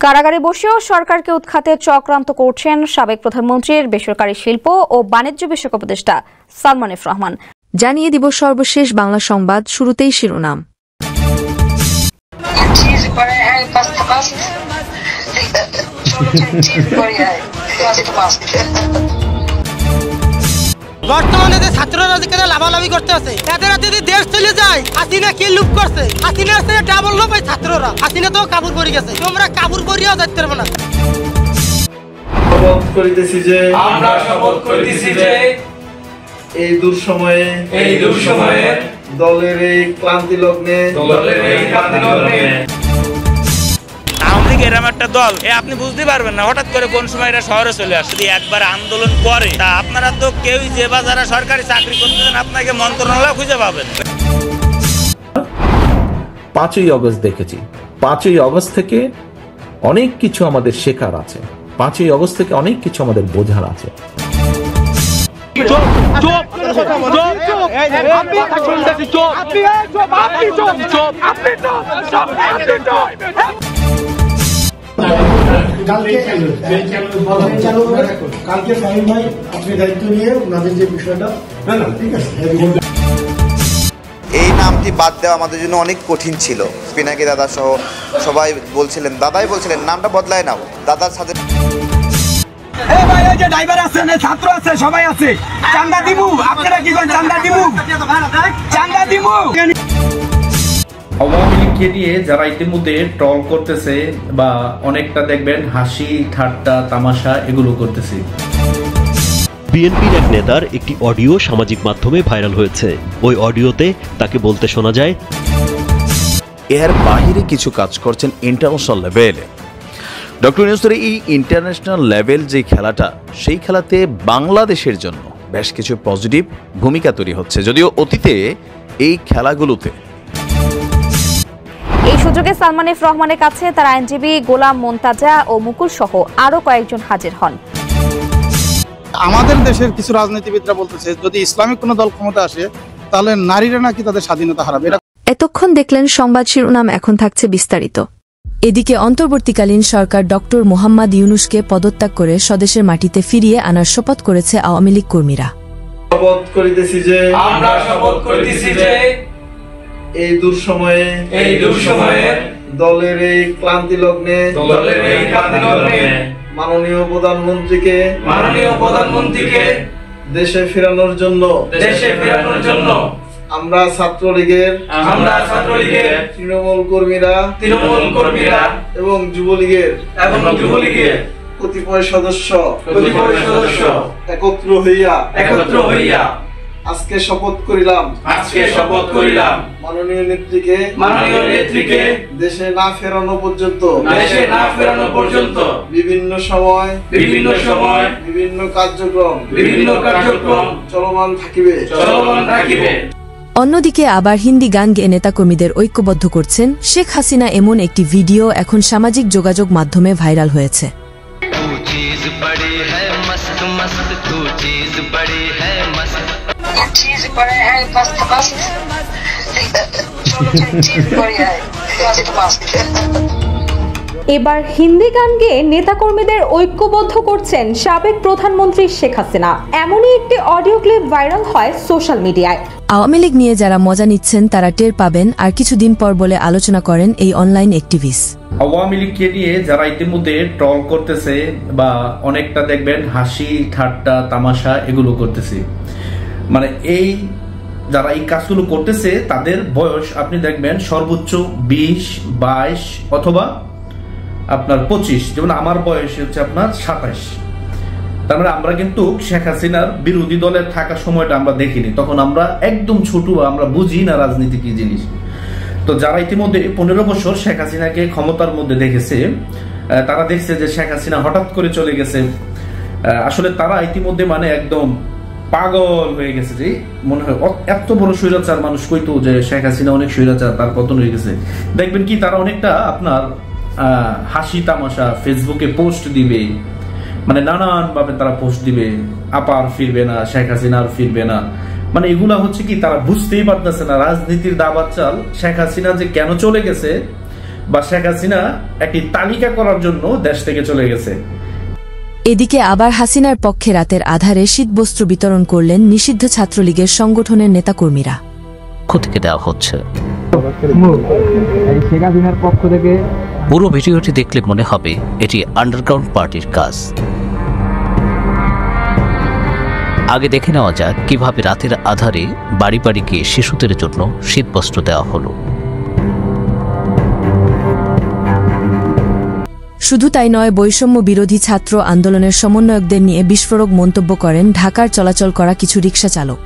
কারাগারে বসেও সরকারকে উৎখাতে চক্রান্ত করছেন সাবেক প্রধানমন্ত্রীর বেসরকারি শিল্প ও বাণিজ্য বিষয়ক উপদেষ্টা সালমান এফ রহমান। জানিয়ে দিব সর্বশেষ বাংলা সংবাদ, শুরুতেই শিরোনাম। বর্তমানে যে ছাত্ররা যেখানে লাভালাভি করতে আছে তাদের যদি দেশ চলে যায়, হাসিনা কি লুপ করছে, হাসিনা ডাবল লোপ এই ছাত্ররা। হাসিনা তো কাবুল করে গেছে, তোমরা কাবুল করিয়াও যাইতে পারবে না। শপথ করিতেছি যে আমরা শপথ করিতেছি যে এই দুঃসময়ে দলের এই ক্লান্তি লগ্নে এরকম একটা দল আপনি বুঝতে পারবেন না হঠাৎ করে কোন সময় এরা শহরে চলে আসে। যদি একবার আন্দোলন করে তা আপনারা তো কেউই যে বা যারা সরকারি চাকরি করতেছেন আপনাকে মন্ত্রণালয় খুঁজে পাবেন। 5ই আগস্ট দেখেছি, 5ই আগস্ট থেকে অনেক কিছু আমাদের শেখার আছে, 5ই আগস্ট থেকে অনেক কিছু আমাদের বোঝার আছে। কালকে ফাহিম ভাই আপনি দায়িত্ব নিয়ে ওনাদের যে বিষয়টা ঠিক আছে। এই নামটি বাদ দেওয়া আমাদের জন্য অনেক কঠিন ছিল। পিনাকি দাদা সহ সবাই বলছিলেন, দাদাই বলছিলেন নামটা বদলায় নাও। দাদার সাথে ড্রাইভার আছে, ছাত্র আছে, সবাই আছে। চান্দা দিবু, আপনারা কি করেন? চান্দা দিবু, চান্দা দিবু। আওয়ামী লীগকে নিয়ে যারা ইতিমধ্যে ট্রল করতেছে বা অনেকটা দেখবেন হাসি ঠাট্টা তামাশা এগুলো করতেছে। বিএনপির এক নেতার একটি অডিও সামাজিক মাধ্যমে ভাইরাল হয়েছে। ওই অডিওতে তাকে বলতে শোনা যায়, এর বাহিরে কিছু কাজ করছেন ইন্টারন্যাশনাল লেভেলে। ডক্টর ইউনূসের এই ইন্টারন্যাশনাল লেভেল যে খেলাটা, সেই খেলাতে বাংলাদেশের জন্য বেশ কিছু পজিটিভ ভূমিকা তৈরি হচ্ছে, যদিও অতীতে এই খেলাগুলোতে। এই সুযোগে সালমান এফ রহমানের কাছে তার আইনজীবী গোলাম মোন্তাজা ও মুকুল সহ আরো কয়েকজন হাজির হন। আমাদের দেশের কিছু রাজনীতিবিদরা বলতেছে যদি ইসলামিক কোন দল ক্ষমতা আসে তাহলে নারীরা নাকি তাদের স্বাধীনতা হারাবে। এতক্ষণ দেখলেন সংবাদ শিরোনাম, এখন থাকছে বিস্তারিত। এদিকে অন্তর্বর্তীকালীন সরকার ডক্টর মোহাম্মদ ইউনূসকে পদত্যাগ করে স্বদেশের মাটিতে ফিরিয়ে আনার শপথ করেছে আওয়ামী লীগ কর্মীরা। শপথ করিতেছি যে আমরা শপথ করিতেছি যে এই দুঃসময়ে দলের এই ক্লান্তি লগ্নে মাননীয় প্রধানমন্ত্রীকে দেশে ফেরানোর জন্য আমরা ছাত্রলীগের তৃণমূল কর্মীরা এবং যুবলীগের কতিপয় সদস্য একত্র হইয়া আজকে শপথ করিলাম মাননীয় নেত্রীকে দেশে না ফেরানো পর্যন্ত বিভিন্ন সময় বিভিন্ন কার্যক্রম চলমান থাকিবে। অন্যদিকে আবার হিন্দি গান গেয়ে নেতাকর্মীদের ঐক্যবদ্ধ করছেন শেখ হাসিনা, এমন একটি ভিডিও এখন সামাজিক যোগাযোগ মাধ্যমে ভাইরাল হয়েছে। এবার হিন্দি গান গেয়ে নেতাকর্মীদের ঐক্যবদ্ধ করছেন সাবেক প্রধানমন্ত্রী শেখ হাসিনা, এমনই একটি অডিও ক্লিপ ভাইরাল হয় সোশ্যাল মিডিয়ায়। আওয়ামী লীগ নিয়ে যারা মজা নিচ্ছেন তারা টের পাবেন আর কিছুদিন পর বলে আলোচনা করেন এই অনলাইন অ্যাক্টিভিস্ট। আওয়ামী লীগকে নিয়ে যারা ইতিমধ্যে ট্রল করতেছে বা অনেকটা দেখবেন হাসি ঠাট্টা তামাশা এগুলো করতেছে, মানে এই যারা এই কাজগুলো করতেছে তাদের বয়স আপনি দেখবেন সর্বোচ্চ 20, 22 অথবা আপনার 25, যেমন আমার বয়স হচ্ছে আপনার 27। তার মানে আমরা কিন্তু শেখ হাসিনার বিরোধী দলের থাকা সময়টা আমরা দেখিনি, তখন আমরা একদম ছোট, আমরা বুঝি না রাজনীতি কি জিনিস। তো যারা ইতিমধ্যে 15 বছর শেখ হাসিনাকে ক্ষমতার মধ্যে দেখেছে, তারা দেখছে যে শেখ হাসিনা হঠাৎ করে চলে গেছে, আসলে তারা ইতিমধ্যে মানে একদম পাগল হয়ে গেছে যে মনে হয় এত বড় স্বৈরাচার মানুষ কইতো যে শেখ হাসিনা অনেক স্বৈরাচার, তার পতন হয়ে গেছে। দেখবেন কি তারা অনেকটা আপনার হাসি তামাশা ফেসবুকে পোস্ট দিবে, মানে নানান ভাবে তারা পোস্ট দিবে, আপার ফিরবে না, শেখ হাসিনা আর ফিরবে না, মানে এগুলা হচ্ছে কি তারা বুঝতেই পারতেছে না রাজনীতির দাবাত চাল শেখ হাসিনা যে কেন চলে গেছে বা শেখ হাসিনা একটি তালিকা করার জন্য দেশ থেকে চলে গেছে। এদিকে আবার হাসিনার পক্ষে রাতের আধারে শীতবস্ত্র বিতরণ করলেন নিষিদ্ধ ছাত্রলীগের সংগঠনের নেতাকর্মীরা। থেকে দেওয়া হচ্ছে পুরো ভিডিওটি দেখলে মনে হবে এটি আন্ডারগ্রাউন্ড পার্টির কাজ। আগে দেখে নেওয়া যাক কিভাবে রাতের আধারে বাড়ি বাড়ি গিয়ে শিশুদের জন্য শীতবস্ত্র দেওয়া হলো। শুধু তাই নয়, বৈষম্য বিরোধী ছাত্র আন্দোলনের সমন্বয়কদের নিয়ে বিস্ফোরক মন্তব্য করেন ঢাকার চলাচল করা কিছু রিকশা চালক।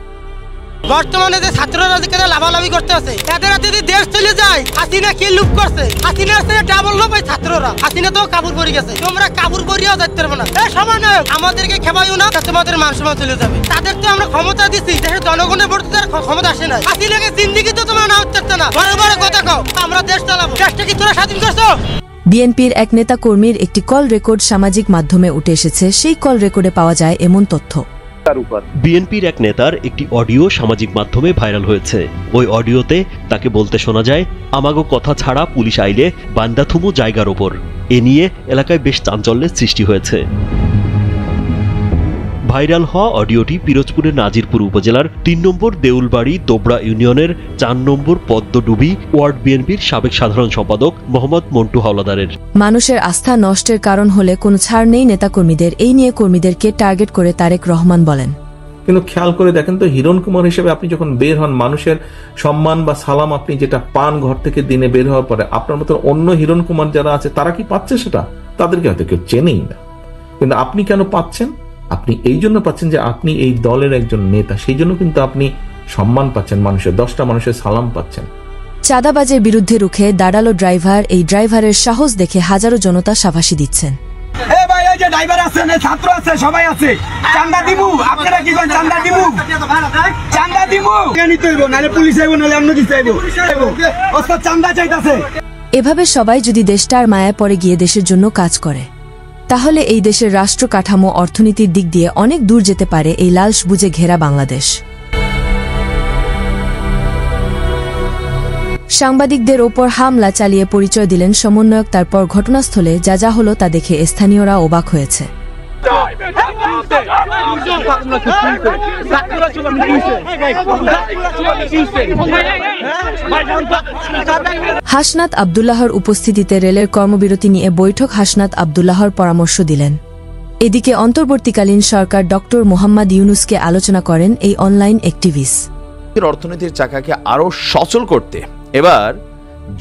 বর্তমানে যে ছাত্ররা যেখানে লাভালাভি করতে আছে এদের যদি দেশ চলে যায়, হাসিনা কি লুপ করছে, হাসিনার সাথে ডাবল লোপ এই ছাত্ররা। হাসিনা তো কাবুল করে গেছে, তোমরা কাবুল করিয়াও যাইতে পারবে না। এই সময় নয়, আমাদেরকে খেপাইও না, তোমাদের মান সম্মান চলে যাবে। তাদের তো আমরা ক্ষমতা দিচ্ছি, দেশের জনগণের ভোট দেওয়ার ক্ষমতা আসে না। হাসিনাকে জিন্দিগি তো তোমরা না উঠতে না, বড় বড় কথা কও, আমরা দেশ চালাবো। দেশটা কি তোরা স্বাধীন করছো? বিএনপির এক নেতা কর্মীর একটি কল রেকর্ড সামাজিক মাধ্যমে উঠে এসেছে। সেই কল রেকর্ডে পাওয়া যায় এমন তথ্য। বিএনপির এক নেতার একটি অডিও সামাজিক মাধ্যমে ভাইরাল হয়েছে। ওই অডিওতে তাকে বলতে শোনা যায়, আমাগো কথা ছাড়া পুলিশ আইলে বান্দা থুমু জায়গার ওপর। এ নিয়ে এলাকায় বেশ চাঞ্চল্যের সৃষ্টি হয়েছে। ভাইরাল হওয়া অডিওটি পিরোজপুরের নাজিরপুর উপজেলার ৩ নম্বর দেউলবাড়ি দোবড়া ইউনিয়নের ৪ নম্বর পদ্মডুবি ওয়ার্ড বিএনপির সাবেক সাধারণ সম্পাদক মোহাম্মদ মন্টু হাওলাদারের। মানুষের আস্থা নষ্টের কারণ হলে কোনো ছাড় নেই নেতাকর্মীদের। এই নিয়ে কর্মীদেরকে টার্গেট করে তারেক রহমান বলেন, কিন্তু খেয়াল করে দেখেন তো, হিরণ কুমার হিসেবে আপনি যখন বের হন, মানুষের সম্মান বা সালাম আপনি যেটা পান ঘর থেকে দিনে বের হওয়ার পরে, আপনার মতো অন্য হিরণ কুমার যারা আছে তারা কি পাচ্ছে সেটা? তাদেরকে হয়তো কেউ চেনেই না। কিন্তু আপনি কেন পাচ্ছেন? আপনি এই জন্য পাচ্ছেন যে আপনি এই দলের একজন নেতা, সেই জন্য কিন্তু আপনি সম্মান পাচ্ছেন, মানুষের 10টা মানুষের সালাম পাচ্ছেন। চাঁদাবাজের বিরুদ্ধে রুখে দাঁড়ালো ড্রাইভার। এই ড্রাইভারের সাহস দেখে হাজারো জনতা সাবাসী দিচ্ছেন। ড্রাইভার আছে, ছাত্র আছে, সবাই আছে, চান্দা দিমু, আপনারা কি করেন? চান্দা দিমু, চান্দা দিমু, নিতে হইব, নাহলে পুলিশ আইব, নাহলে অন্য কিছু আইব, ওস্তাদ চান্দা চাইতাছে। এভাবে সবাই যদি দেশটার মায়া পড়ে গিয়ে দেশের জন্য কাজ করে, তাহলে এই দেশের রাষ্ট্র কাঠামো অর্থনীতির দিক দিয়ে অনেক দূর যেতে পারে এই লাল সবুজে ঘেরা বাংলাদেশ। সাংবাদিকদের ওপর হামলা চালিয়ে পরিচয় দিলেন সমন্বয়ক। তারপর ঘটনাস্থলে যা যা হলো তা দেখে স্থানীয়রা অবাক হয়েছে। হাসনাত আব্দুল্লাহর উপস্থিতিতে রেলের কর্মবিরতি নিয়ে বৈঠক। হাসনাত আব্দুল্লাহর পরামর্শ দিলেন। এদিকে অন্তর্বর্তীকালীন সরকার ডক্টর মোহাম্মদ ইউনুসকে আলোচনা করেন এই অনলাইন অ্যাক্টিভিস্ট। অর্থনীতির চাকাকে আরো সচল করতে এবার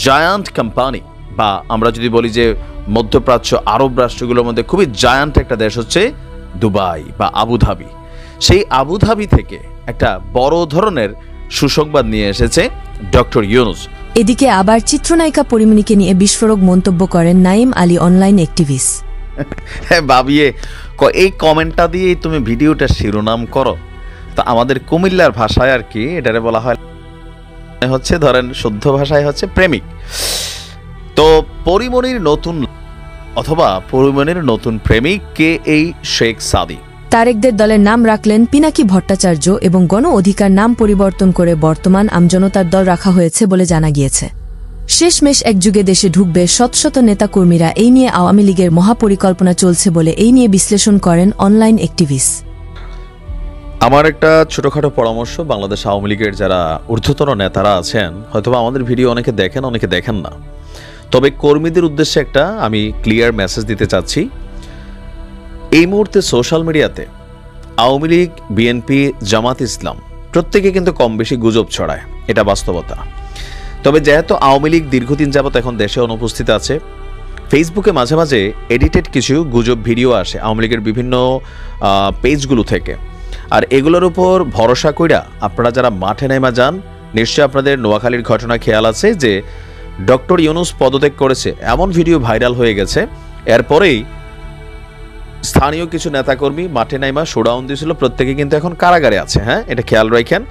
জায়ান্ট কোম্পানি, বা আমরা যদি বলি যে মধ্যপ্রাচ্য আরব রাষ্ট্রগুলোর মধ্যে খুবই জায়ান্ট একটা দেশ হচ্ছে দুবাই বা আবুধাবি। সেই আবুধাবি থেকে একটা বড় ধরনের সুসংবাদ নিয়ে এসেছে ডক্টর ইউনুস। এদিকে আবার চিত্রনায়িকা পরিমণিকে নিয়ে বিস্ফোরক মন্তব্য করেন নাইম আলী, অনলাইন অ্যাক্টিভিস্ট। হ্যাঁ বাবিয়ে, এই কমেন্টটা দিয়ে তুমি ভিডিওটা শিরোনাম করো। তা আমাদের কুমিল্লার ভাষায় আর কি এটারে বলা হয় হচ্ছে, ধরেন শুদ্ধ ভাষায় হচ্ছে প্রেমিক। তো পরিমণির নতুন অথবা পরিমণির নতুন প্রেমিক কে? এই শেখ সাদি। তারেকদের দলের নাম রাখলেন পিনাকি ভট্টাচার্য এবং গণ অধিকার নাম পরিবর্তন করে বর্তমান আমজনতার দল রাখা হয়েছে বলে জানা গিয়েছে। শেষমেশ এক যুগে দেশে ঢুকবে শত শত নেতাকর্মীরা। এই নিয়ে আওয়ামী লীগের মহাপরিকল্পনা চলছে বলে এই নিয়ে বিশ্লেষণ করেন অনলাইন অ্যাক্টিভিস্ট। আমার একটা ছোটখাটো পরামর্শ, বাংলাদেশ আওয়ামী লীগের যারা ঊর্ধ্বতন নেতারা আছেন, হয়তোবা আমাদের ভিডিও অনেকে দেখেন, অনেকে দেখেন না, তবে কর্মীদের উদ্দেশ্যে একটা আমি ক্লিয়ার মেসেজ দিতে চাচ্ছি। এই মুহূর্তে সোশ্যাল মিডিয়াতে আওয়ামী লীগ, বিএনপি, জামাত ইসলাম প্রত্যেকে কিন্তু কম বেশি গুজব ছড়ায়, এটা বাস্তবতা। তবে যেহেতু আওয়ামী লীগ দীর্ঘদিন যাবৎ এখন দেশে অনুপস্থিত আছে, ফেসবুকে মাঝে মাঝে এডিটেড কিছু গুজব ভিডিও আসে আওয়ামী লীগের বিভিন্ন পেজগুলো থেকে। আর এগুলোর উপর ভরসা কইরা আপনারা যারা মাঠে নেমে যান, নিশ্চয়ই আপনাদের নোয়াখালীর ঘটনা খেয়াল আছে যে ডক্টর ইউনুস পদত্যাগ করেছে, এমন ভিডিও ভাইরাল হয়ে গেছে। এরপরেই স্থানীয় কিছু নেতাকর্মী মাঠে নাইমা শোডাউন দিয়েছিল, প্রত্যেকে কিন্তু এখন কারাগারে আছে। হ্যাঁ, এটা খেয়াল রাখেন।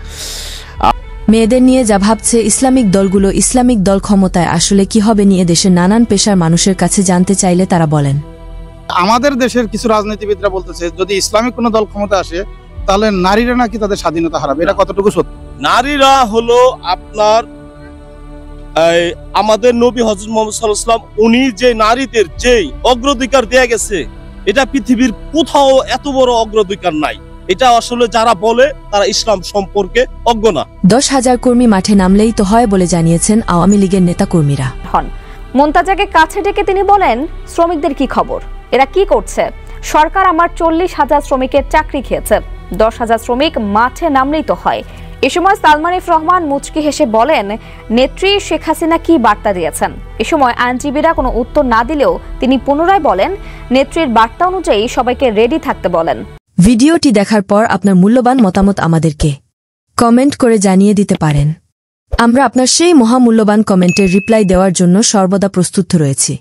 মেয়েদের নিয়ে যা ভাবছে ইসলামিক দলগুলো, ইসলামিক দল ক্ষমতায় আসলে কি হবে নিয়ে দেশের নানান পেশার মানুষের কাছে জানতে চাইলে তারা বলেন, আমাদের দেশের কিছু রাজনীতিবিদরা বলতেছে যদি ইসলামিক কোনো দল ক্ষমতা আসে তাহলে নারীরা নাকি তাদের স্বাধীনতা হারাবে। এটা কতটুকু সত্য? নারীরা হলো আপনার আমাদের নবী হযরত মুহাম্মদ সাল্লাল্লাহু আলাইহি ওয়াসাল্লাম উনি যে নারীদের যেই অগ্রাধিকার দেয়া গেছে, এটা পৃথিবীর কোথাও এত বড় অগ্রাধিকার নাই। এটা আসলে যারা বলে তারা ইসলাম সম্পর্কে অজ্ঞ না। 10,000 কর্মী মাঠে নামলেই তো হয় বলে জানিয়েছেন আওয়ামী লীগের নেতাকর্মীরা। মুনতাজাকে কাছে ডেকে তিনি বলেন, শ্রমিকদের কি খবর, এরা কি করছে? সরকার আমার 40,000 শ্রমিকের চাকরি খেয়েছে, 10,000 শ্রমিক মাঠে নামলেই তো হয়। এ সময় সালমান এফ রহমান মুচকি হেসে বলেন, নেত্রী শেখ হাসিনা কি বার্তা দিয়েছেন? এ সময় আইনজীবীরা কোনো উত্তর না দিলেও তিনি পুনরায় বলেন, নেত্রীর বার্তা অনুযায়ী সবাইকে রেডি থাকতে বলেন। ভিডিওটি দেখার পর আপনার মূল্যবান মতামত আমাদেরকে কমেন্ট করে জানিয়ে দিতে পারেন। আমরা আপনার সেই মহামূল্যবান কমেন্টের রিপ্লাই দেওয়ার জন্য সর্বদা প্রস্তুত রয়েছি।